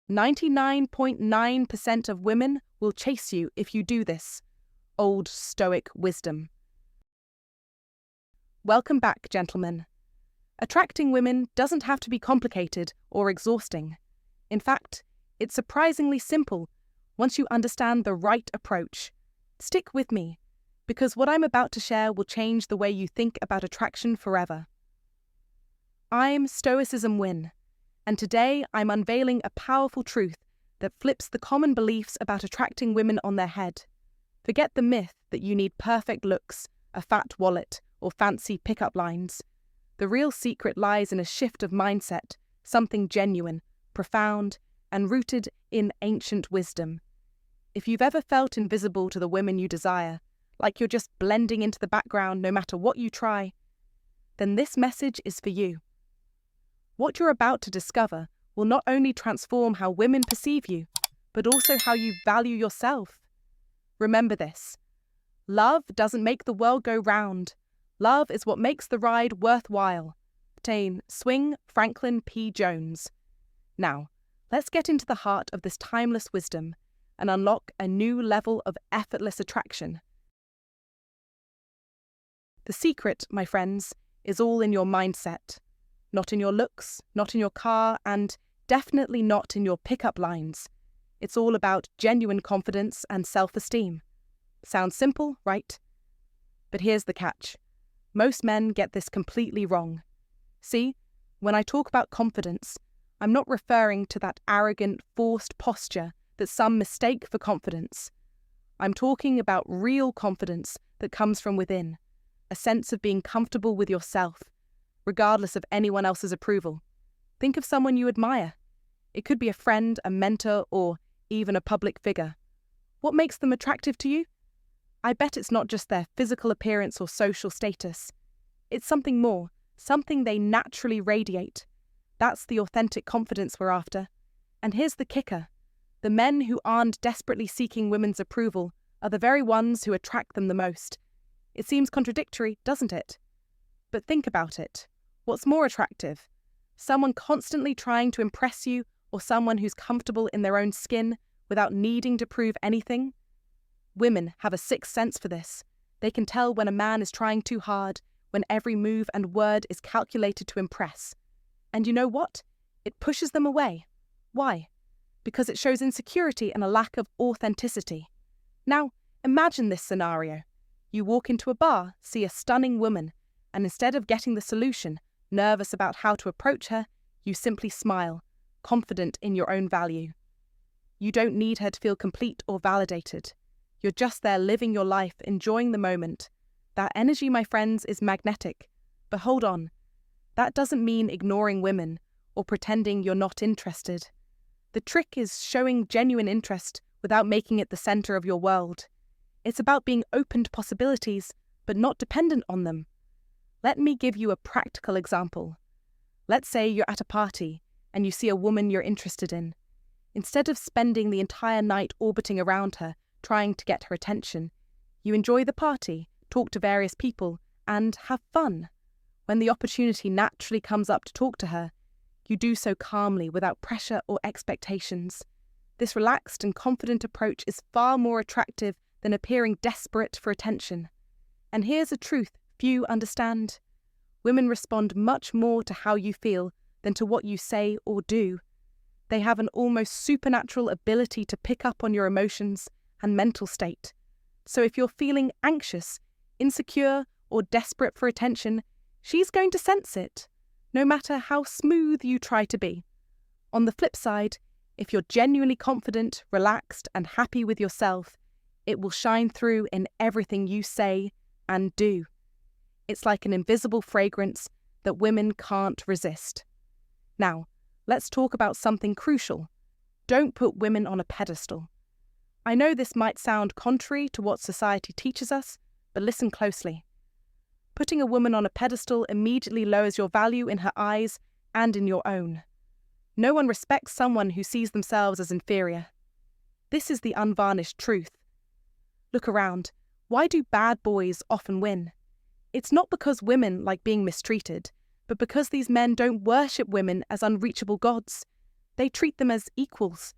99.9% of women will chase you if you do this. Old Stoic wisdom. Welcome back, gentlemen. Attracting women doesn't have to be complicated or exhausting. In fact, it's surprisingly simple once you understand the right approach. Stick with me, because what I'm about to share will change the way you think about attraction forever. I'm stoicismwin, and today I'm unveiling a powerful truth that flips the common beliefs about attracting women on their head. Forget the myth that you need perfect looks, a fat wallet, or fancy pickup lines. The real secret lies in a shift of mindset, something genuine, profound, and rooted in ancient wisdom. If you've ever felt invisible to the women you desire, like you're just blending into the background no matter what you try, then this message is for you. What you're about to discover will not only transform how women perceive you, but also how you value yourself. Remember this: love doesn't make the world go round. Love is what makes the ride worthwhile. Swing Franklin P. Jones. Now, let's get into the heart of this timeless wisdom and unlock a new level of effortless attraction. The secret, my friends, is all in your mindset. Not in your looks, not in your car, and definitely not in your pickup lines. It's all about genuine confidence and self-esteem. Sounds simple, right? But here's the catch. Most men get this completely wrong. See, when I talk about confidence, I'm not referring to that arrogant, forced posture that some mistake for confidence. I'm talking about real confidence that comes from within, a sense of being comfortable with yourself, regardless of anyone else's approval. Think of someone you admire. It could be a friend, a mentor, or even a public figure. What makes them attractive to you? I bet it's not just their physical appearance or social status. It's something more, something they naturally radiate. That's the authentic confidence we're after. And here's the kicker. The men who aren't desperately seeking women's approval are the very ones who attract them the most. It seems contradictory, doesn't it? But think about it. What's more attractive? Someone constantly trying to impress you, or someone who's comfortable in their own skin without needing to prove anything? Women have a sixth sense for this. They can tell when a man is trying too hard, when every move and word is calculated to impress. And you know what? It pushes them away. Why? Because it shows insecurity and a lack of authenticity. Now, imagine this scenario. You walk into a bar, see a stunning woman, and instead of getting the solution, nervous about how to approach her, you simply smile, confident in your own value. You don't need her to feel complete or validated. You're just there living your life, enjoying the moment. That energy, my friends, is magnetic. But hold on. That doesn't mean ignoring women or pretending you're not interested. The trick is showing genuine interest without making it the center of your world. It's about being open to possibilities, but not dependent on them. Let me give you a practical example. Let's say you're at a party and you see a woman you're interested in. Instead of spending the entire night orbiting around her, trying to get her attention, you enjoy the party, talk to various people, and have fun. When the opportunity naturally comes up to talk to her, you do so calmly without pressure or expectations. This relaxed and confident approach is far more attractive than appearing desperate for attention. And here's a truth few understand. Women respond much more to how you feel than to what you say or do. They have an almost supernatural ability to pick up on your emotions and mental state. So if you're feeling anxious, insecure, or desperate for attention, she's going to sense it, no matter how smooth you try to be. On the flip side, if you're genuinely confident, relaxed, and happy with yourself, it will shine through in everything you say and do. It's like an invisible fragrance that women can't resist. Now, let's talk about something crucial. Don't put women on a pedestal. I know this might sound contrary to what society teaches us, but listen closely. Putting a woman on a pedestal immediately lowers your value in her eyes and in your own. No one respects someone who sees themselves as inferior. This is the unvarnished truth. Look around. Why do bad boys often win? It's not because women like being mistreated, but because these men don't worship women as unreachable gods. They treat them as equals.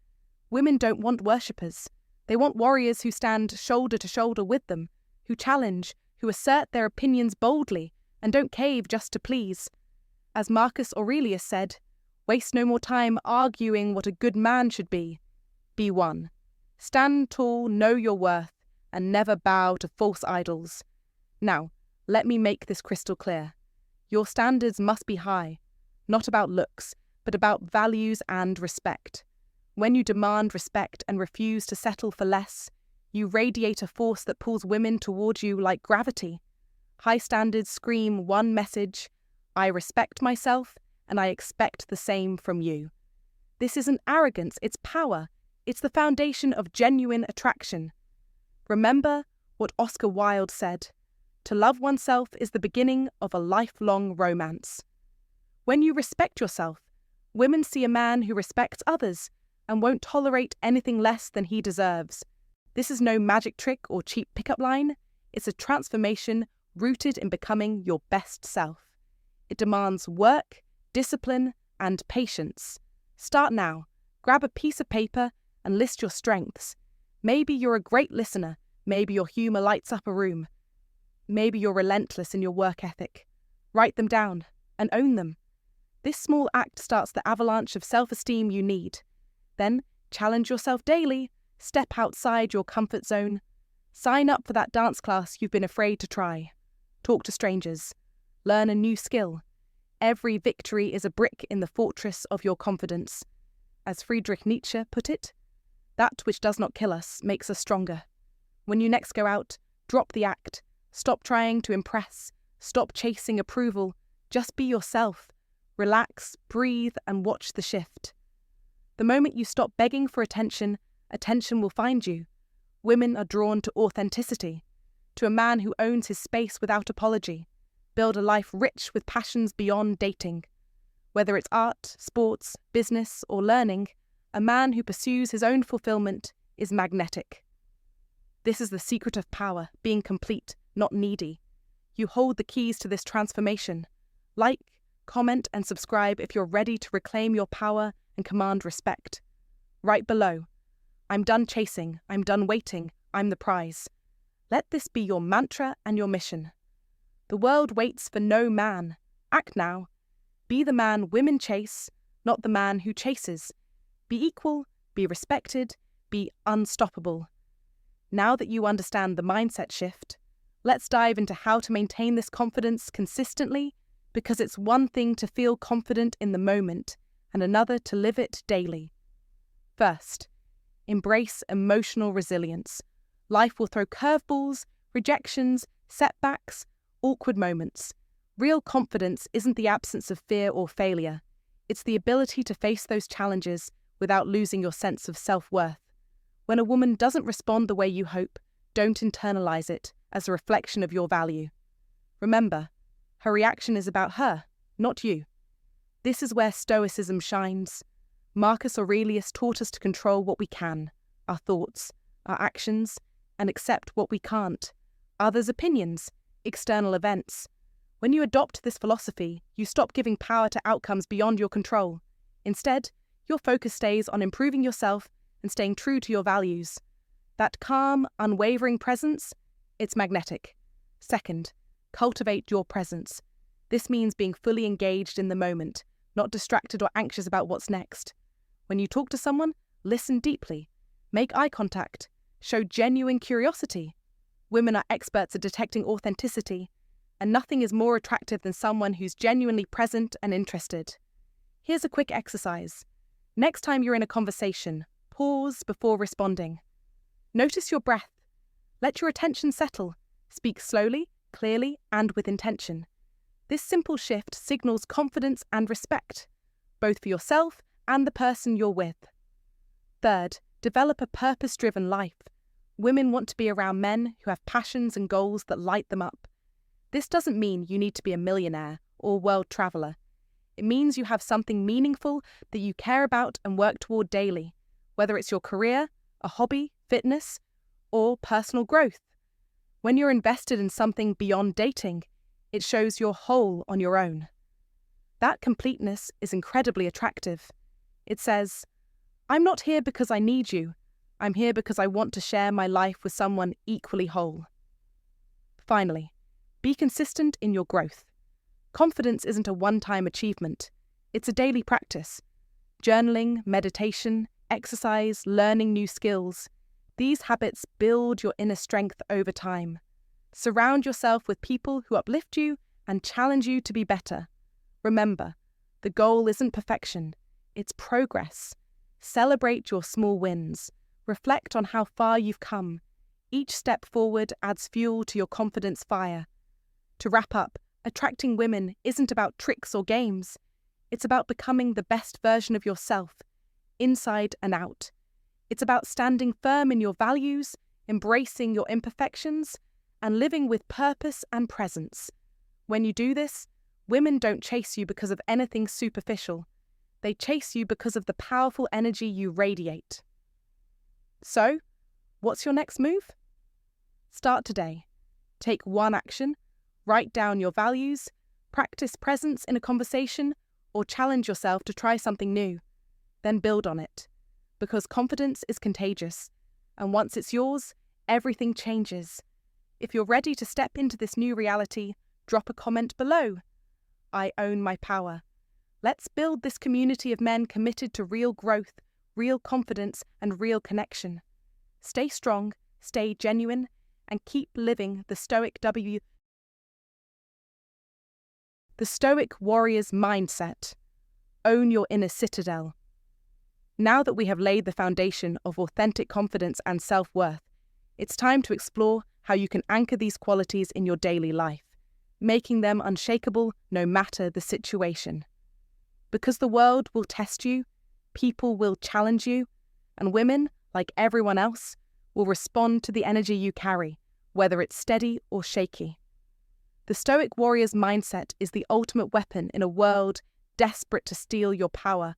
Women don't want worshippers. They want warriors who stand shoulder to shoulder with them, who challenge, who assert their opinions boldly, and don't cave just to please. As Marcus Aurelius said, waste no more time arguing what a good man should be. Be one. Stand tall, know your worth, and never bow to false idols. Now, let me make this crystal clear. Your standards must be high, not about looks, but about values and respect. When you demand respect and refuse to settle for less, you radiate a force that pulls women toward you like gravity. High standards scream one message: I respect myself, and I expect the same from you. This isn't arrogance, it's power. It's the foundation of genuine attraction. Remember what Oscar Wilde said: to love oneself is the beginning of a lifelong romance. When you respect yourself, women see a man who respects others and won't tolerate anything less than he deserves. This is no magic trick or cheap pickup line. It's a transformation rooted in becoming your best self. It demands work, discipline, and patience. Start now. Grab a piece of paper and list your strengths. Maybe you're a great listener. Maybe your humor lights up a room. Maybe you're relentless in your work ethic. Write them down and own them. This small act starts the avalanche of self-esteem you need. Then, challenge yourself daily. Step outside your comfort zone. Sign up for that dance class you've been afraid to try. Talk to strangers. Learn a new skill. Every victory is a brick in the fortress of your confidence. As Friedrich Nietzsche put it, that which does not kill us makes us stronger. When you next go out, drop the act. Stop trying to impress. Stop chasing approval. Just be yourself. Relax, breathe, and watch the shift. The moment you stop begging for attention, attention will find you. Women are drawn to authenticity, to a man who owns his space without apology. Build a life rich with passions beyond dating. Whether it's art, sports, business, or learning, a man who pursues his own fulfillment is magnetic. This is the secret of power, being complete, not needy. You hold the keys to this transformation. Like, comment, and subscribe if you're ready to reclaim your power and command respect. Right below, I'm done chasing, I'm done waiting, I'm the prize. Let this be your mantra and your mission. The world waits for no man. Act now. Be the man women chase, not the man who chases. Be equal, be respected, be unstoppable. Now that you understand the mindset shift, let's dive into how to maintain this confidence consistently, because it's one thing to feel confident in the moment and another to live it daily. First, embrace emotional resilience. Life will throw curveballs, rejections, setbacks, awkward moments. Real confidence isn't the absence of fear or failure. It's the ability to face those challenges without losing your sense of self-worth. When a woman doesn't respond the way you hope, don't internalize it as a reflection of your value. Remember, her reaction is about her, not you. This is where Stoicism shines. Marcus Aurelius taught us to control what we can, our thoughts, our actions, and accept what we can't, others' opinions, external events. When you adopt this philosophy, you stop giving power to outcomes beyond your control. Instead, your focus stays on improving yourself and staying true to your values. That calm, unwavering presence, it's magnetic. Second, cultivate your presence. This means being fully engaged in the moment, not distracted or anxious about what's next. When you talk to someone, listen deeply. Make eye contact. Show genuine curiosity. Women are experts at detecting authenticity, and nothing is more attractive than someone who's genuinely present and interested. Here's a quick exercise. Next time you're in a conversation, pause before responding. Notice your breath. Let your attention settle. Speak slowly, clearly, and with intention. This simple shift signals confidence and respect, both for yourself and the person you're with. Third, develop a purpose-driven life. Women want to be around men who have passions and goals that light them up. This doesn't mean you need to be a millionaire or world traveler. It means you have something meaningful that you care about and work toward daily, whether it's your career, a hobby, fitness, or personal growth. When you're invested in something beyond dating, it shows you're whole on your own. That completeness is incredibly attractive. It says, I'm not here because I need you. I'm here because I want to share my life with someone equally whole. Finally, be consistent in your growth. Confidence isn't a one-time achievement. It's a daily practice. Journaling, meditation, exercise, learning new skills. These habits build your inner strength over time. Surround yourself with people who uplift you and challenge you to be better. Remember, the goal isn't perfection, it's progress. Celebrate your small wins. Reflect on how far you've come. Each step forward adds fuel to your confidence fire. To wrap up, attracting women isn't about tricks or games. It's about becoming the best version of yourself, inside and out. It's about standing firm in your values, embracing your imperfections, and living with purpose and presence. When you do this, women don't chase you because of anything superficial. They chase you because of the powerful energy you radiate. So, what's your next move? Start today. Take one action, write down your values, practice presence in a conversation, or challenge yourself to try something new. Then build on it. Because confidence is contagious, and once it's yours, everything changes. If you're ready to step into this new reality, drop a comment below. I own my power. Let's build this community of men committed to real growth, real confidence, and real connection. Stay strong, stay genuine, and keep living the Stoic warrior's mindset. Own your inner citadel. Now that we have laid the foundation of authentic confidence and self-worth, it's time to explore how you can anchor these qualities in your daily life, making them unshakable no matter the situation. Because the world will test you, people will challenge you, and women, like everyone else, will respond to the energy you carry, whether it's steady or shaky. The Stoic warrior's mindset is the ultimate weapon in a world desperate to steal your power.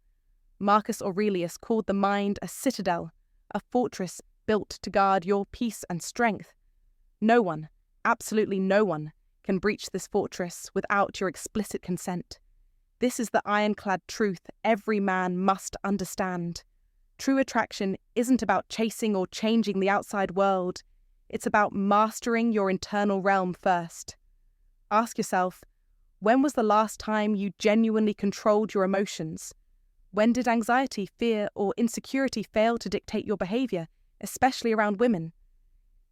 Marcus Aurelius called the mind a citadel, a fortress built to guard your peace and strength. No one, absolutely no one, can breach this fortress without your explicit consent. This is the ironclad truth every man must understand. True attraction isn't about chasing or changing the outside world. It's about mastering your internal realm first. Ask yourself, when was the last time you genuinely controlled your emotions? When did anxiety, fear, or insecurity fail to dictate your behavior, especially around women?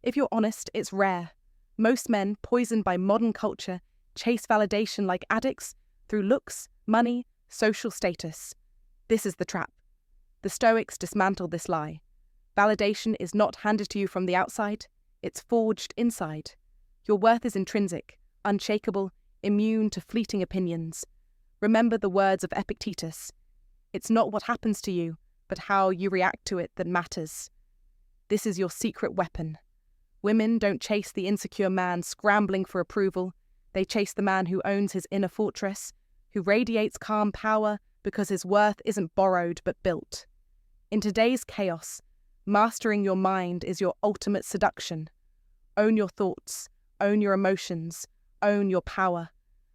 If you're honest, it's rare. Most men, poisoned by modern culture, chase validation like addicts through looks, money, social status. This is the trap. The Stoics dismantled this lie. Validation is not handed to you from the outside, it's forged inside. Your worth is intrinsic, unshakable, immune to fleeting opinions. Remember the words of Epictetus. It's not what happens to you, but how you react to it that matters. This is your secret weapon. Women don't chase the insecure man scrambling for approval. They chase the man who owns his inner fortress, who radiates calm power because his worth isn't borrowed but built. In today's chaos, mastering your mind is your ultimate seduction. Own your thoughts, own your emotions, own your power.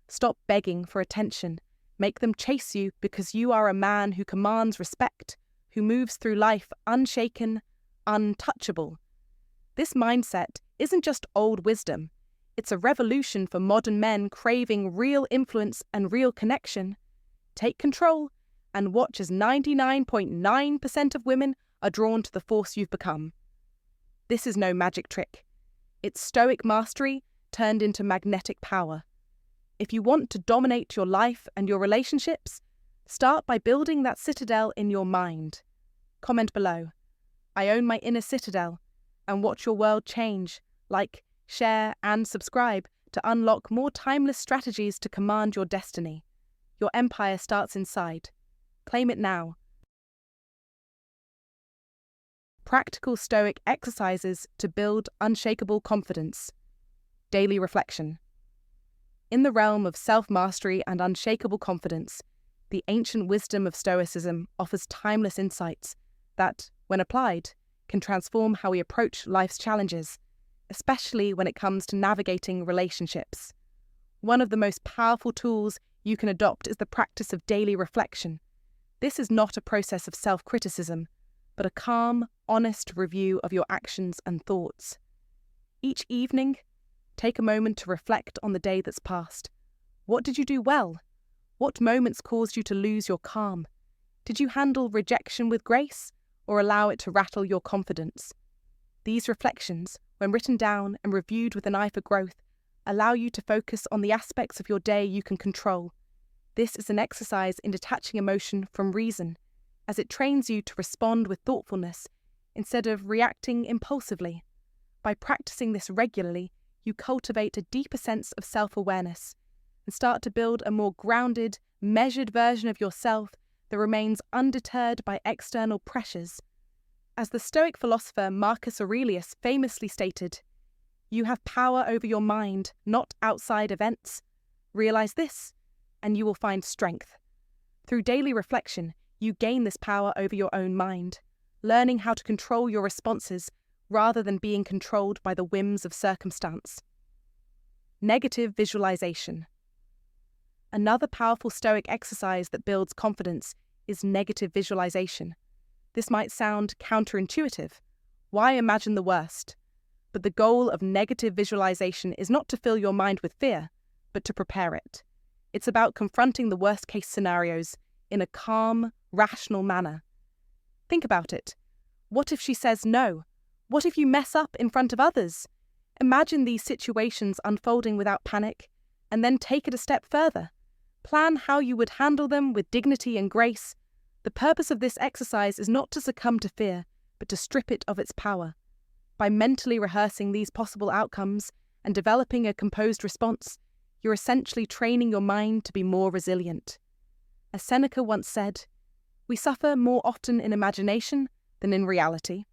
Stop begging for attention. Make them chase you because you are a man who commands respect, who moves through life unshaken, untouchable. This mindset isn't just old wisdom. It's a revolution for modern men craving real influence and real connection. Take control and watch as 99.9% of women are drawn to the force you've become. This is no magic trick. It's Stoic mastery turned into magnetic power. If you want to dominate your life and your relationships, start by building that citadel in your mind. Comment below, I own my inner citadel, and watch your world change. Like, share, and subscribe to unlock more timeless strategies to command your destiny. Your empire starts inside. Claim it now. Practical Stoic exercises to build unshakable confidence. Daily reflection. In the realm of self-mastery and unshakable confidence, the ancient wisdom of Stoicism offers timeless insights that, when applied, can transform how we approach life's challenges, especially when it comes to navigating relationships. One of the most powerful tools you can adopt is the practice of daily reflection. This is not a process of self-criticism, but a calm, honest review of your actions and thoughts. Each evening, take a moment to reflect on the day that's passed. What did you do well? What moments caused you to lose your calm? Did you handle rejection with grace, or allow it to rattle your confidence? These reflections, when written down and reviewed with an eye for growth, allow you to focus on the aspects of your day you can control. This is an exercise in detaching emotion from reason, as it trains you to respond with thoughtfulness instead of reacting impulsively. By practicing this regularly, you cultivate a deeper sense of self-awareness and start to build a more grounded, measured version of yourself that remains undeterred by external pressures. As the Stoic philosopher Marcus Aurelius famously stated, "You have power over your mind, not outside events. Realize this, and you will find strength." Through daily reflection, you gain this power over your own mind, learning how to control your responses rather than being controlled by the whims of circumstance. Negative visualization. Another powerful Stoic exercise that builds confidence is negative visualization. This might sound counterintuitive. Why imagine the worst? But the goal of negative visualization is not to fill your mind with fear, but to prepare it. It's about confronting the worst-case scenarios in a calm, rational manner. Think about it. What if she says no? What if you mess up in front of others? Imagine these situations unfolding without panic, and then take it a step further. Plan how you would handle them with dignity and grace. The purpose of this exercise is not to succumb to fear, but to strip it of its power. By mentally rehearsing these possible outcomes and developing a composed response, you're essentially training your mind to be more resilient. As Seneca once said, "We suffer more often in imagination than in reality."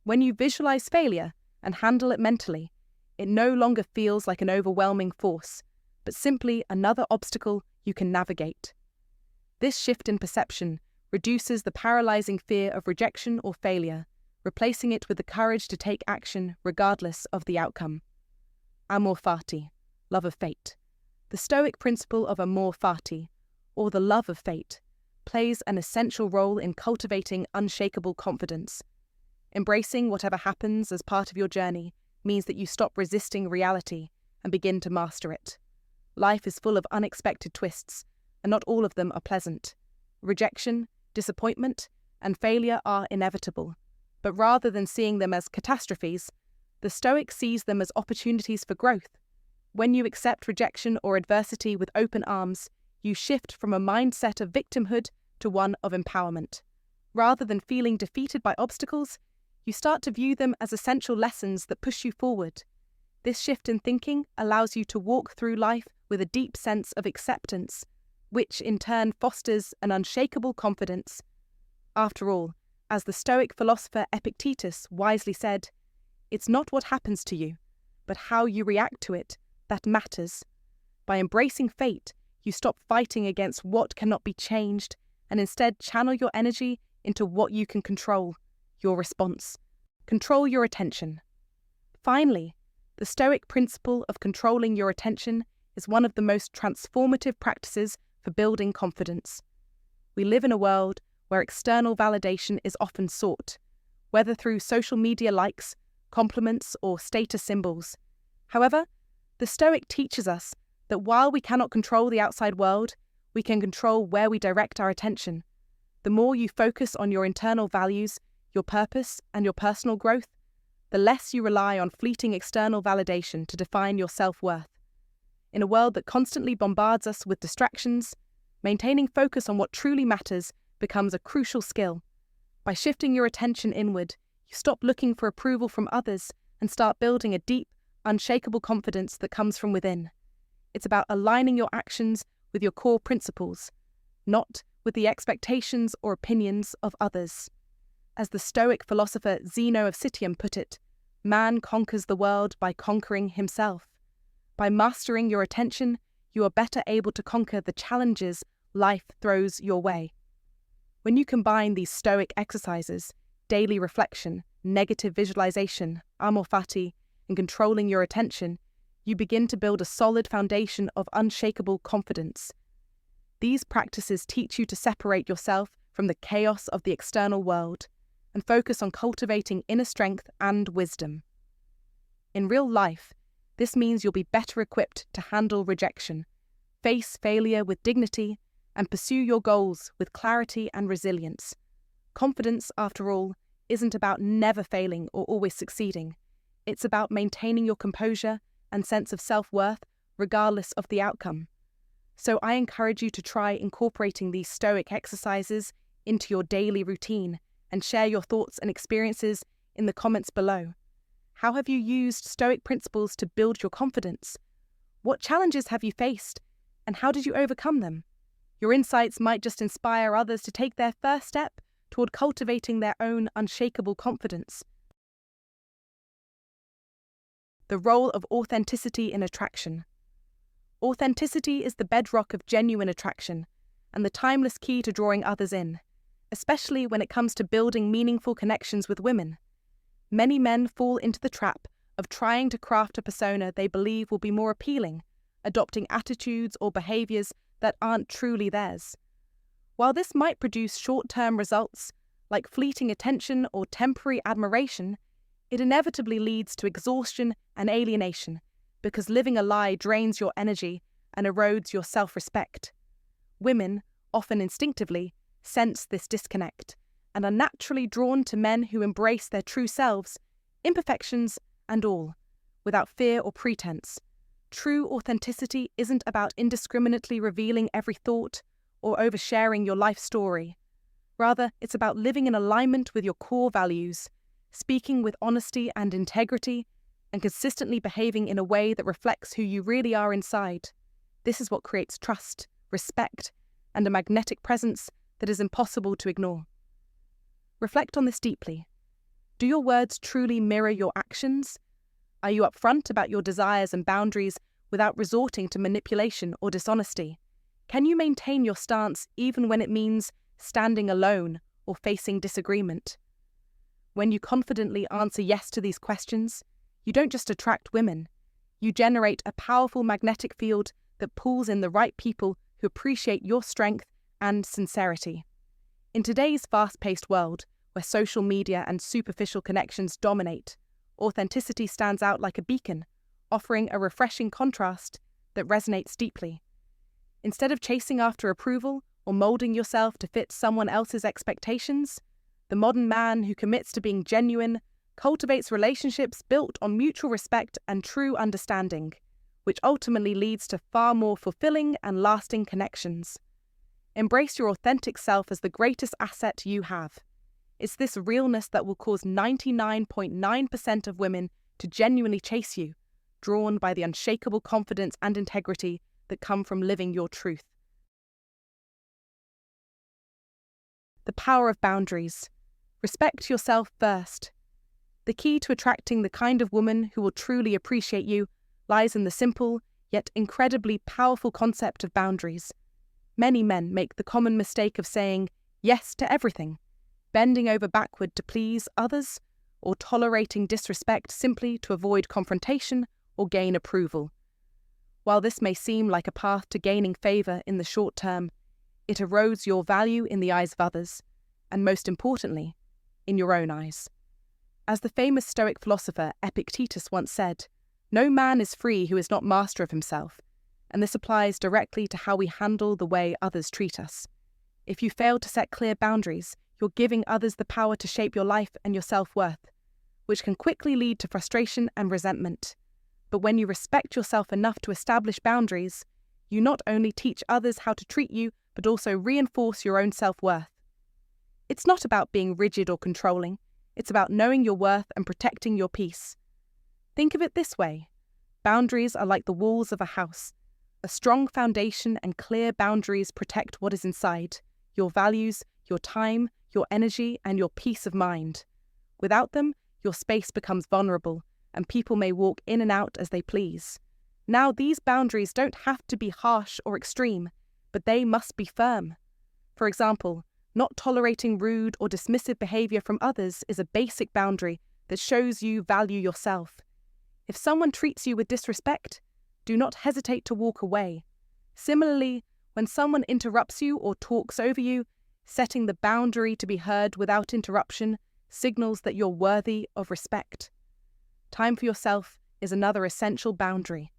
When you visualize failure and handle it mentally, it no longer feels like an overwhelming force, but simply another obstacle you can navigate. This shift in perception reduces the paralyzing fear of rejection or failure, replacing it with the courage to take action regardless of the outcome. Amor fati, love of fate. The Stoic principle of amor fati, or the love of fate, plays an essential role in cultivating unshakable confidence. Embracing whatever happens as part of your journey means that you stop resisting reality and begin to master it. Life is full of unexpected twists, and not all of them are pleasant. Rejection, disappointment, and failure are inevitable. But rather than seeing them as catastrophes, the Stoic sees them as opportunities for growth. When you accept rejection or adversity with open arms, you shift from a mindset of victimhood to one of empowerment. Rather than feeling defeated by obstacles, you start to view them as essential lessons that push you forward. This shift in thinking allows you to walk through life with a deep sense of acceptance, which in turn fosters an unshakable confidence. After all, as the Stoic philosopher Epictetus wisely said, "It's not what happens to you, but how you react to it that matters." By embracing fate, you stop fighting against what cannot be changed and instead channel your energy into what you can control, your response. Control your attention. Finally, the Stoic principle of controlling your attention is one of the most transformative practices for building confidence. We live in a world where external validation is often sought, whether through social media likes, compliments, or status symbols. However, the Stoic teaches us that while we cannot control the outside world, we can control where we direct our attention. The more you focus on your internal values, your purpose, and your personal growth, the less you rely on fleeting external validation to define your self-worth. In a world that constantly bombards us with distractions, maintaining focus on what truly matters becomes a crucial skill. By shifting your attention inward, you stop looking for approval from others and start building a deep, unshakable confidence that comes from within. It's about aligning your actions with your core principles, not with the expectations or opinions of others. As the Stoic philosopher Zeno of Citium put it, man conquers the world by conquering himself. By mastering your attention, you are better able to conquer the challenges life throws your way. When you combine these Stoic exercises, daily reflection, negative visualization, amor fati, and controlling your attention, you begin to build a solid foundation of unshakable confidence. These practices teach you to separate yourself from the chaos of the external world and focus on cultivating inner strength and wisdom. In real life, this means you'll be better equipped to handle rejection, face failure with dignity, and pursue your goals with clarity and resilience. Confidence, after all, isn't about never failing or always succeeding. It's about maintaining your composure and sense of self-worth regardless of the outcome. So I encourage you to try incorporating these Stoic exercises into your daily routine and share your thoughts and experiences in the comments below. How have you used Stoic principles to build your confidence? What challenges have you faced, and how did you overcome them? Your insights might just inspire others to take their first step toward cultivating their own unshakable confidence. The role of authenticity in attraction. Authenticity is the bedrock of genuine attraction and the timeless key to drawing others in, especially when it comes to building meaningful connections with women. Many men fall into the trap of trying to craft a persona they believe will be more appealing, adopting attitudes or behaviors that aren't truly theirs. While this might produce short-term results, like fleeting attention or temporary admiration, it inevitably leads to exhaustion and alienation, because living a lie drains your energy and erodes your self-respect. Women, often instinctively, sense this disconnect and are naturally drawn to men who embrace their true selves, imperfections and all, without fear or pretense. True authenticity isn't about indiscriminately revealing every thought or oversharing your life story. Rather, it's about living in alignment with your core values, speaking with honesty and integrity, and consistently behaving in a way that reflects who you really are inside. This is what creates trust, respect, and a magnetic presence that is impossible to ignore. Reflect on this deeply. Do your words truly mirror your actions? Are you upfront about your desires and boundaries without resorting to manipulation or dishonesty? Can you maintain your stance even when it means standing alone or facing disagreement? When you confidently answer yes to these questions, you don't just attract women, you generate a powerful magnetic field that pulls in the right people who appreciate your strength and sincerity. In today's fast-paced world, where social media and superficial connections dominate, authenticity stands out like a beacon, offering a refreshing contrast that resonates deeply. Instead of chasing after approval or molding yourself to fit someone else's expectations, the modern man who commits to being genuine cultivates relationships built on mutual respect and true understanding, which ultimately leads to far more fulfilling and lasting connections. Embrace your authentic self as the greatest asset you have. It's this realness that will cause 99.9% of women to genuinely chase you, drawn by the unshakable confidence and integrity that come from living your truth. The power of boundaries. Respect yourself first. The key to attracting the kind of woman who will truly appreciate you lies in the simple, yet incredibly powerful concept of boundaries. Many men make the common mistake of saying yes to everything, bending over backward to please others, or tolerating disrespect simply to avoid confrontation or gain approval. While this may seem like a path to gaining favour in the short term, it erodes your value in the eyes of others, and most importantly, in your own eyes. As the famous Stoic philosopher Epictetus once said, "No man is free who is not master of himself," and this applies directly to how we handle the way others treat us. If you fail to set clear boundaries, you're giving others the power to shape your life and your self-worth, which can quickly lead to frustration and resentment. But when you respect yourself enough to establish boundaries, you not only teach others how to treat you, but also reinforce your own self-worth. It's not about being rigid or controlling. It's about knowing your worth and protecting your peace. Think of it this way. Boundaries are like the walls of a house. A strong foundation and clear boundaries protect what is inside: your values, your time, your energy, and your peace of mind. Without them, your space becomes vulnerable, and people may walk in and out as they please. Now, these boundaries don't have to be harsh or extreme, but they must be firm. For example, not tolerating rude or dismissive behavior from others is a basic boundary that shows you value yourself. If someone treats you with disrespect, do not hesitate to walk away. Similarly, When someone interrupts you or talks over you, setting the boundary to be heard without interruption signals that you're worthy of respect. Time for yourself is another essential boundary.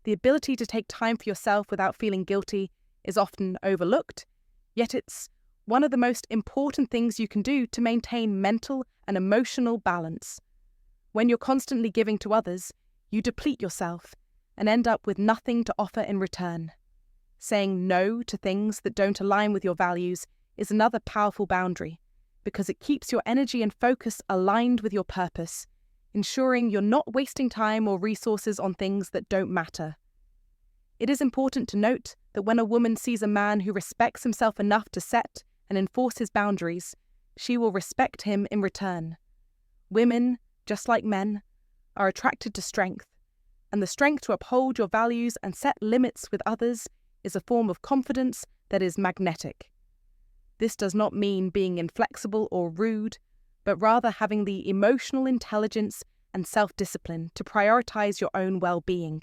The ability to take time for yourself without feeling guilty is often overlooked, yet it's one of the most important things you can do to maintain mental and emotional balance. When you're constantly giving to others, you deplete yourself and end up with nothing to offer in return. Saying no to things that don't align with your values is another powerful boundary, because it keeps your energy and focus aligned with your purpose, ensuring you're not wasting time or resources on things that don't matter. It is important to note that when a woman sees a man who respects himself enough to set and enforce his boundaries, she will respect him in return. Women, just like men, are attracted to strength, and the strength to uphold your values and set limits with others is a form of confidence that is magnetic. This does not mean being inflexible or rude, but rather having the emotional intelligence and self-discipline to prioritize your own well-being.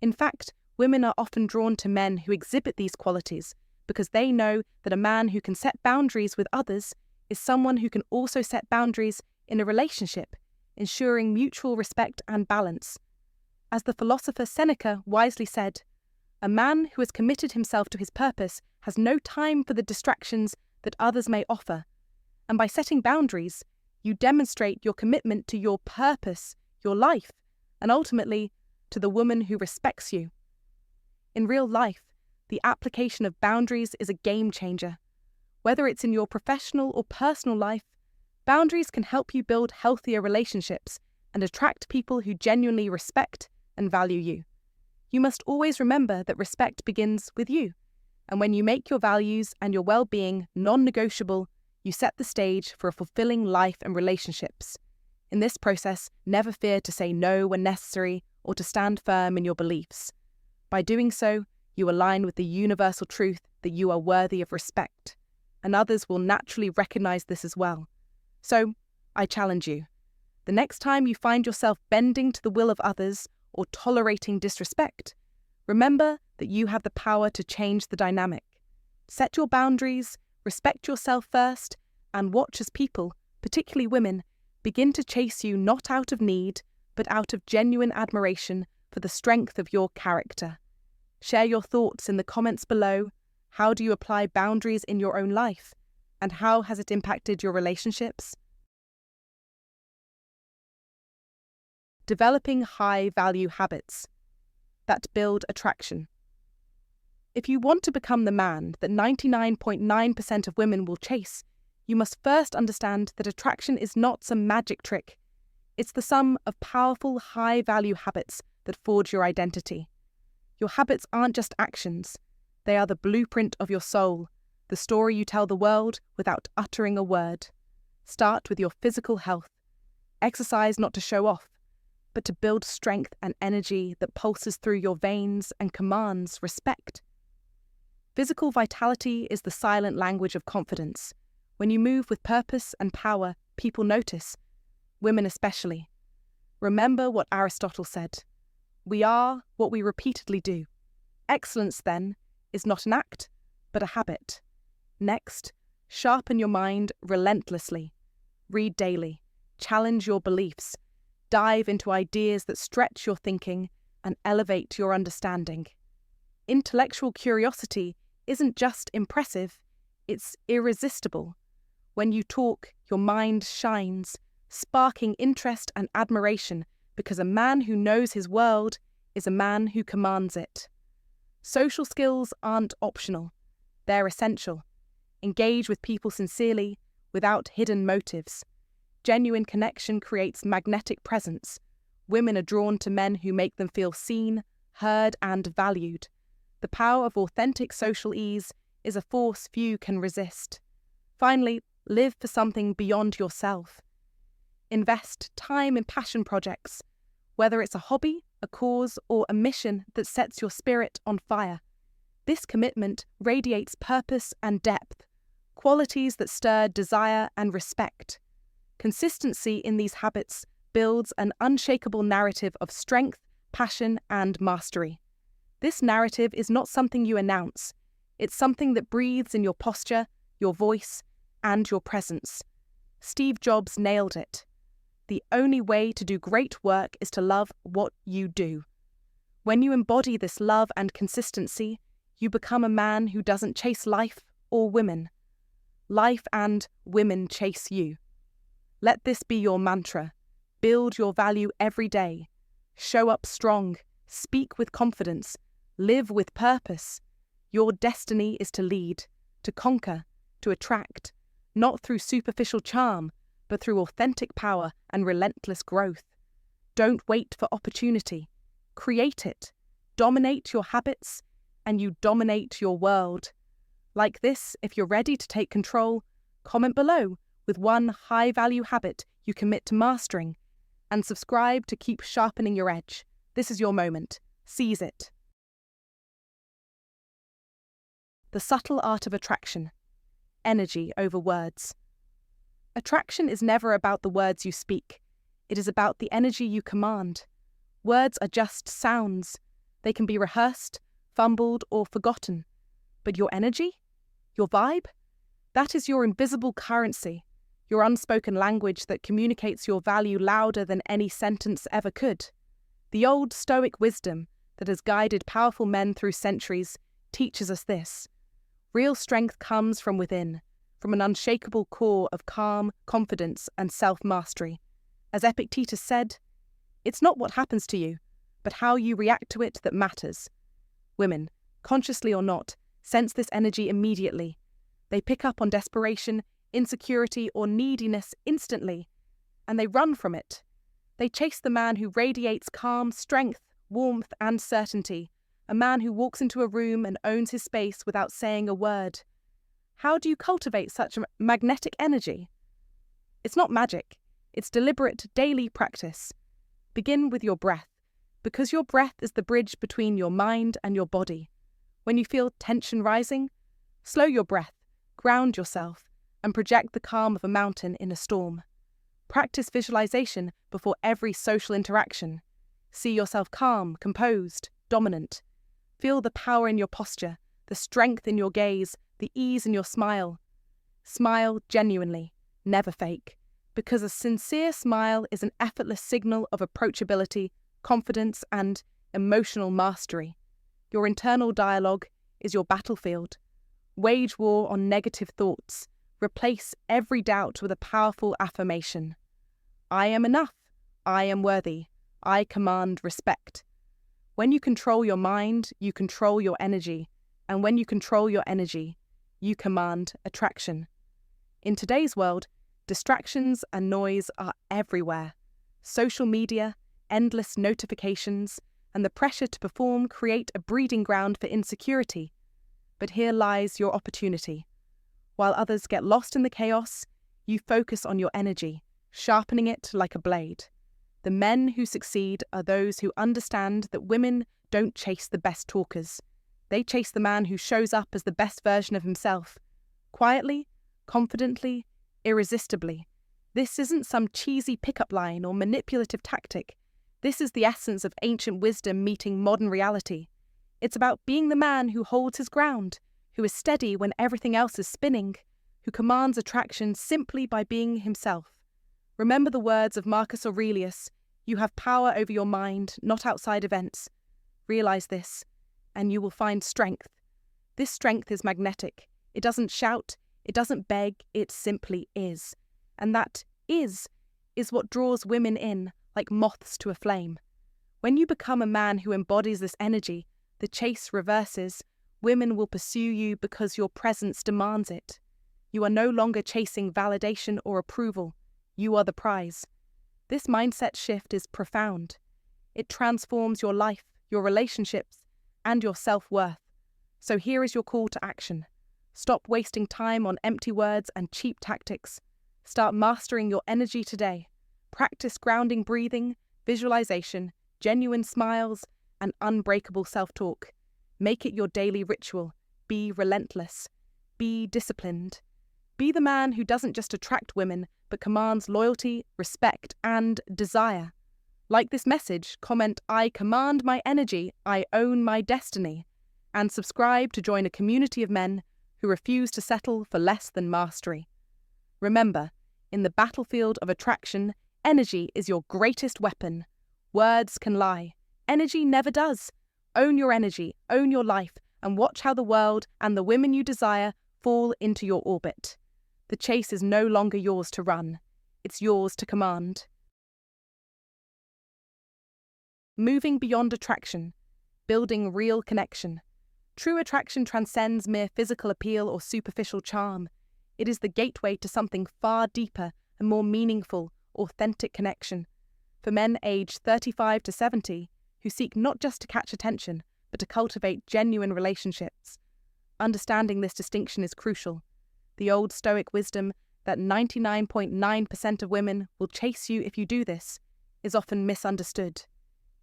In fact, women are often drawn to men who exhibit these qualities because they know that a man who can set boundaries with others is someone who can also set boundaries in a relationship, ensuring mutual respect and balance. As the philosopher Seneca wisely said, "A man who has committed himself to his purpose has no time for the distractions that others may offer, and by setting boundaries, you demonstrate your commitment to your purpose, your life, and ultimately to the woman who respects you." In real life, the application of boundaries is a game changer. Whether it's in your professional or personal life, boundaries can help you build healthier relationships and attract people who genuinely respect and value you. You must always remember that respect begins with you, and when you make your values and your well-being non-negotiable, you set the stage for a fulfilling life and relationships. In this process, never fear to say no when necessary or to stand firm in your beliefs. By doing so, you align with the universal truth that you are worthy of respect, and others will naturally recognize this as well. So, I challenge you. The next time you find yourself bending to the will of others or tolerating disrespect, remember that you have the power to change the dynamic. Set your boundaries, respect yourself first, and watch as people, particularly women, begin to chase you not out of need, but out of genuine admiration for the strength of your character. Share your thoughts in the comments below. How do you apply boundaries in your own life? And how has it impacted your relationships? Developing high-value habits that build attraction. If you want to become the man that 99.9% of women will chase, you must first understand that attraction is not some magic trick. It's the sum of powerful, high-value habits that forge your identity. Your habits aren't just actions. They are the blueprint of your soul, the story you tell the world without uttering a word. Start with your physical health. Exercise not to show off, but to build strength and energy that pulses through your veins and commands respect. Physical vitality is the silent language of confidence. When you move with purpose and power, people notice, women especially. Remember what Aristotle said: "We are what we repeatedly do." Excellence, then, is not an act, but a habit. Next, sharpen your mind relentlessly. Read daily. Challenge your beliefs. Dive into ideas that stretch your thinking and elevate your understanding. Intellectual curiosity isn't just impressive, it's irresistible. When you talk, your mind shines, sparking interest and admiration, because a man who knows his world is a man who commands it. Social skills aren't optional, they're essential. Engage with people sincerely, without hidden motives. Genuine connection creates magnetic presence. Women are drawn to men who make them feel seen, heard, and valued. The power of authentic social ease is a force few can resist. Finally, live for something beyond yourself. Invest time in passion projects, whether it's a hobby, a cause, or a mission that sets your spirit on fire. This commitment radiates purpose and depth, qualities that stir desire and respect. Consistency in these habits builds an unshakable narrative of strength, passion, and mastery. This narrative is not something you announce. It's something that breathes in your posture, your voice, and your presence. Steve Jobs nailed it. The only way to do great work is to love what you do. When you embody this love and consistency, you become a man who doesn't chase life or women. Life and women chase you. Let this be your mantra. Build your value every day. Show up strong. Speak with confidence. Live with purpose. Your destiny is to lead, to conquer, to attract, not through superficial charm, but through authentic power and relentless growth. Don't wait for opportunity. Create it. Dominate your habits, and you dominate your world. Like this, if you're ready to take control, comment below with one high-value habit you commit to mastering, and subscribe to keep sharpening your edge. This is your moment. Seize it. The subtle art of attraction. Energy over words. Attraction is never about the words you speak. It is about the energy you command. Words are just sounds. They can be rehearsed, fumbled, or forgotten. But your energy? Your vibe? That is your invisible currency, your unspoken language that communicates your value louder than any sentence ever could. The old Stoic wisdom that has guided powerful men through centuries teaches us this. Real strength comes from within, from an unshakable core of calm, confidence, and self-mastery. As Epictetus said, "It's not what happens to you, but how you react to it that matters." Women, consciously or not, sense this energy immediately. They pick up on desperation, insecurity, or neediness instantly, and they run from it. They chase the man who radiates calm, strength, warmth, and certainty, a man who walks into a room and owns his space without saying a word. How do you cultivate such a magnetic energy? It's not magic. It's deliberate daily practice. Begin with your breath, because your breath is the bridge between your mind and your body. When you feel tension rising, slow your breath, ground yourself, and project the calm of a mountain in a storm. Practice visualization before every social interaction. See yourself calm, composed, dominant. Feel the power in your posture, the strength in your gaze, the ease in your smile. Smile genuinely, never fake, because a sincere smile is an effortless signal of approachability, confidence, and emotional mastery. Your internal dialogue is your battlefield. Wage war on negative thoughts. Replace every doubt with a powerful affirmation. I am enough. I am worthy. I command respect. When you control your mind, you control your energy. And when you control your energy, you command attraction. In today's world, distractions and noise are everywhere. Social media, endless notifications, and the pressure to perform create a breeding ground for insecurity. But here lies your opportunity. While others get lost in the chaos, you focus on your energy, sharpening it like a blade. The men who succeed are those who understand that women don't chase the best talkers. They chase the man who shows up as the best version of himself. Quietly, confidently, irresistibly. This isn't some cheesy pickup line or manipulative tactic. This is the essence of ancient wisdom meeting modern reality. It's about being the man who holds his ground, who is steady when everything else is spinning, who commands attraction simply by being himself. Remember the words of Marcus Aurelius, "You have power over your mind, not outside events." Realize this, and you will find strength. This strength is magnetic. It doesn't shout, it doesn't beg, it simply is. And that is what draws women in, like moths to a flame. When you become a man who embodies this energy, the chase reverses. Women will pursue you because your presence demands it. You are no longer chasing validation or approval. You are the prize. This mindset shift is profound. It transforms your life, your relationships, and your self-worth. So here is your call to action. Stop wasting time on empty words and cheap tactics. Start mastering your energy today. Practice grounding breathing, visualization, genuine smiles, and unbreakable self-talk. Make it your daily ritual. Be relentless. Be disciplined. Be the man who doesn't just attract women, but commands loyalty, respect, and desire. Like this message, comment "I command my energy, I own my destiny," and subscribe to join a community of men who refuse to settle for less than mastery. Remember, in the battlefield of attraction, energy is your greatest weapon. Words can lie. Energy never does. Own your energy, own your life, and watch how the world and the women you desire fall into your orbit. The chase is no longer yours to run. It's yours to command. Moving beyond attraction, building real connection. True attraction transcends mere physical appeal or superficial charm. It is the gateway to something far deeper and more meaningful, authentic connection. For men aged 35 to 70, who seek not just to catch attention, but to cultivate genuine relationships. Understanding this distinction is crucial. The Old Stoic wisdom that 99.9% of women will chase you if you do this is often misunderstood.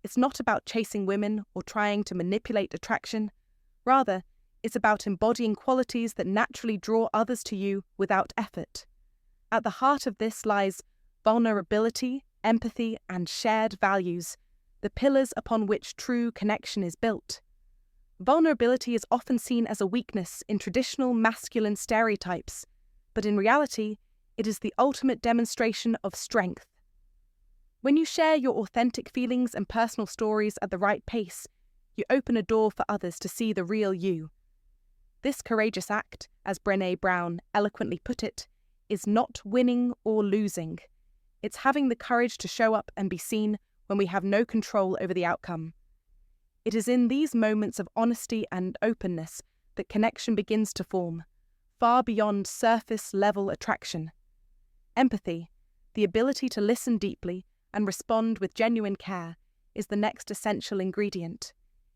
It's not about chasing women or trying to manipulate attraction. Rather, it's about embodying qualities that naturally draw others to you without effort. At the heart of this lies vulnerability, empathy, and shared values, the pillars upon which true connection is built. Vulnerability is often seen as a weakness in traditional masculine stereotypes, but in reality, it is the ultimate demonstration of strength. When you share your authentic feelings and personal stories at the right pace, you open a door for others to see the real you. This courageous act, as Brené Brown eloquently put it, is not winning or losing. It's having the courage to show up and be seen when we have no control over the outcome. It is in these moments of honesty and openness that connection begins to form, far beyond surface-level attraction. Empathy, the ability to listen deeply and respond with genuine care, is the next essential ingredient.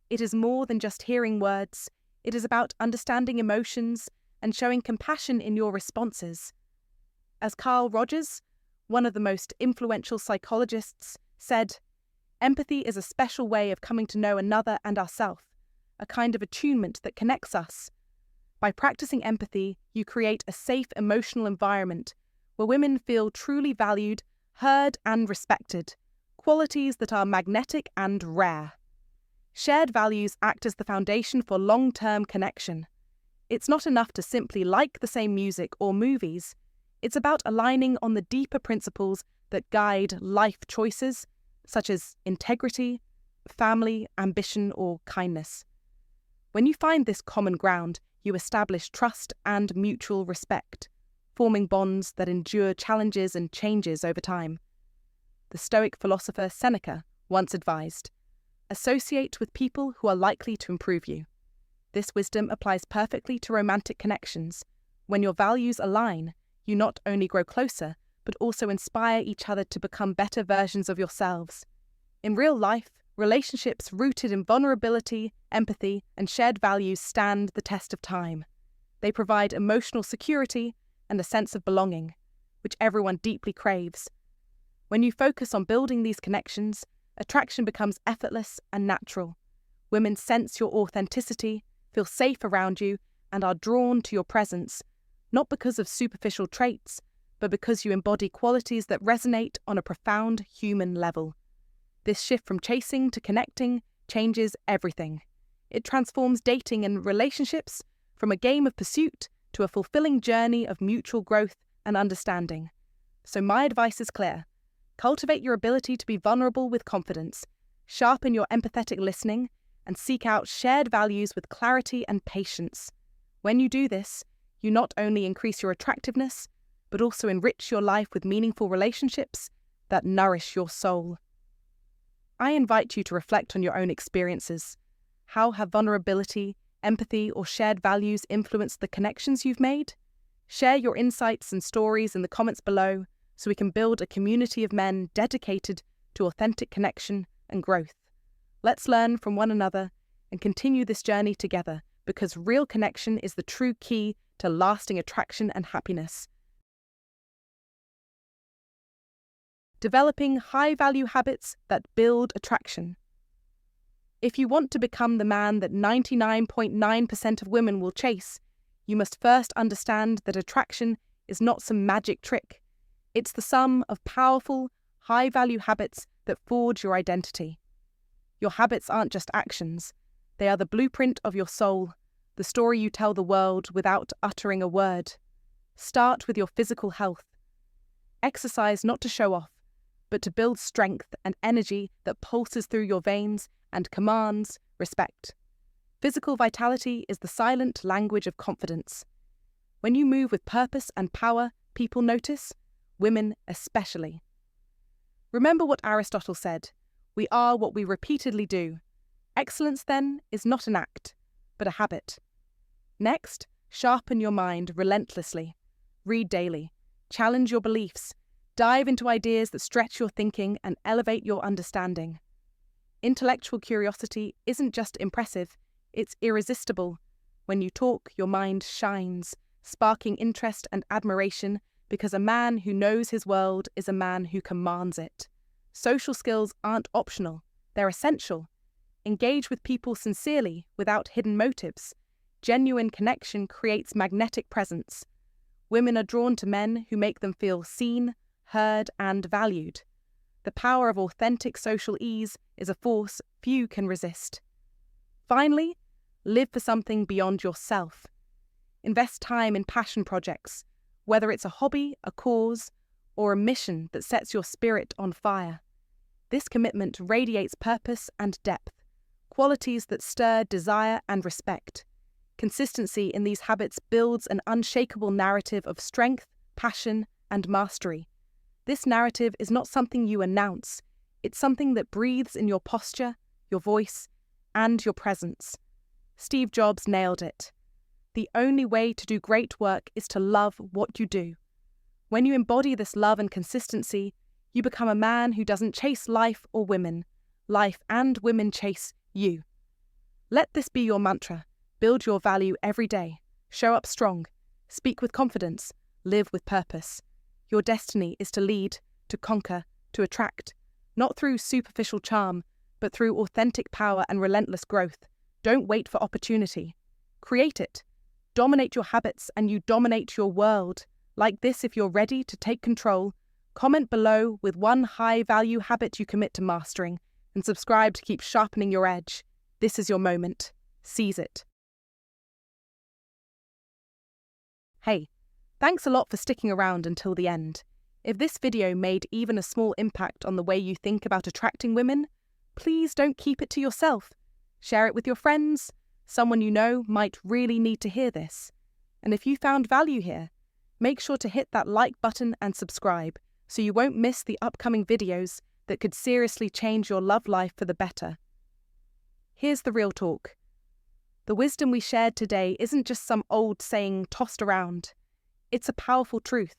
It is more than just hearing words. It is about understanding emotions and showing compassion in your responses. As Carl Rogers, one of the most influential psychologists, said, "Empathy is a special way of coming to know another and ourselves, a kind of attunement that connects us. By practicing empathy, you create a safe emotional environment where women feel truly valued, heard, and respected, qualities that are magnetic and rare." Shared values act as the foundation for long-term connection. It's not enough to simply like the same music or movies. It's about aligning on the deeper principles that guide life choices, such as integrity, family, ambition, or kindness. When you find this common ground, you establish trust and mutual respect, forming bonds that endure challenges and changes over time. The Stoic philosopher Seneca once advised, "Associate with people who are likely to improve you." This wisdom applies perfectly to romantic connections. When your values align, you not only grow closer, but also inspire each other to become better versions of yourselves. In real life, relationships rooted in vulnerability, empathy, and shared values stand the test of time. They provide emotional security and a sense of belonging, which everyone deeply craves. When you focus on building these connections, attraction becomes effortless and natural. Women sense your authenticity, feel safe around you, and are drawn to your presence, not because of superficial traits, but because you embody qualities that resonate on a profound human level. This shift from chasing to connecting changes everything. It transforms dating and relationships from a game of pursuit to a fulfilling journey of mutual growth and understanding. So my advice is clear. Cultivate your ability to be vulnerable with confidence, sharpen your empathetic listening, and seek out shared values with clarity and patience. When you do this, you not only increase your attractiveness, but also enrich your life with meaningful relationships that nourish your soul. I invite you to reflect on your own experiences. How have vulnerability, empathy, or shared values influenced the connections you've made? Share your insights and stories in the comments below so we can build a community of men dedicated to authentic connection and growth. Let's learn from one another and continue this journey together, because real connection is the true key to lasting attraction and happiness. Developing high-value habits that build attraction. If you want to become the man that 99.9% of women will chase, you must first understand that attraction is not some magic trick. It's the sum of powerful, high-value habits that forge your identity. Your habits aren't just actions. They are the blueprint of your soul, the story you tell the world without uttering a word. Start with your physical health. Exercise not to show off, but to build strength and energy that pulses through your veins and commands respect. Physical vitality is the silent language of confidence. When you move with purpose and power, people notice, women especially. Remember what Aristotle said, "We are what we repeatedly do." Excellence, then, is not an act, but a habit. Next, sharpen your mind relentlessly. Read daily. Challenge your beliefs. Dive into ideas that stretch your thinking and elevate your understanding. Intellectual curiosity isn't just impressive, it's irresistible. When you talk, your mind shines, sparking interest and admiration because a man who knows his world is a man who commands it. Social skills aren't optional, they're essential. Engage with people sincerely without hidden motives. Genuine connection creates magnetic presence. Women are drawn to men who make them feel seen, heard, and valued. The power of authentic social ease is a force few can resist. Finally, live for something beyond yourself. Invest time in passion projects, whether it's a hobby, a cause, or a mission that sets your spirit on fire. This commitment radiates purpose and depth, qualities that stir desire and respect. Consistency in these habits builds an unshakable narrative of strength, passion, and mastery. This narrative is not something you announce, it's something that breathes in your posture, your voice, and your presence. Steve Jobs nailed it. The only way to do great work is to love what you do. When you embody this love and consistency, you become a man who doesn't chase life or women. Life and women chase you. Let this be your mantra. Build your value every day. Show up strong. Speak with confidence. Live with purpose. Your destiny is to lead, to conquer, to attract, not through superficial charm, but through authentic power and relentless growth. Don't wait for opportunity. Create it. Dominate your habits and you dominate your world. Like this, if you're ready to take control, comment below with one high-value habit you commit to mastering, and subscribe to keep sharpening your edge. This is your moment. Seize it. Hey, thanks a lot for sticking around until the end. If this video made even a small impact on the way you think about attracting women, please don't keep it to yourself. Share it with your friends. Someone you know might really need to hear this. And if you found value here, make sure to hit that like button and subscribe so you won't miss the upcoming videos that could seriously change your love life for the better. Here's the real talk. The wisdom we shared today isn't just some old saying tossed around. It's a powerful truth.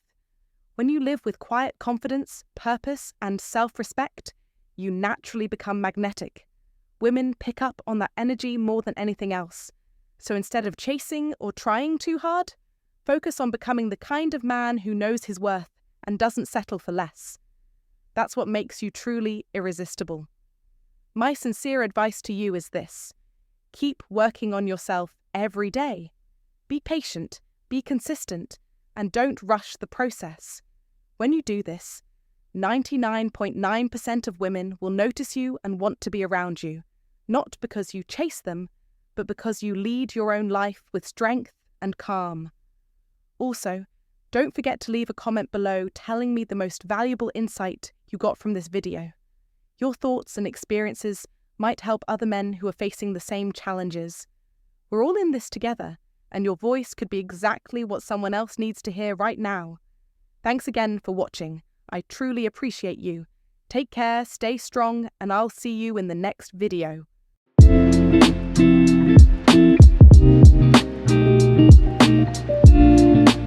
When you live with quiet confidence, purpose, and self-respect, you naturally become magnetic. Women pick up on that energy more than anything else. So instead of chasing or trying too hard, focus on becoming the kind of man who knows his worth and doesn't settle for less. That's what makes you truly irresistible. My sincere advice to you is this. Keep working on yourself every day. Be patient, be consistent, and don't rush the process. When you do this, 99.9% of women will notice you and want to be around you, not because you chase them, but because you lead your own life with strength and calm. Also, don't forget to leave a comment below telling me the most valuable insight you got from this video. Your thoughts and experiences might help other men who are facing the same challenges. We're all in this together, and your voice could be exactly what someone else needs to hear right now. Thanks again for watching. I truly appreciate you. Take care, stay strong, and I'll see you in the next video.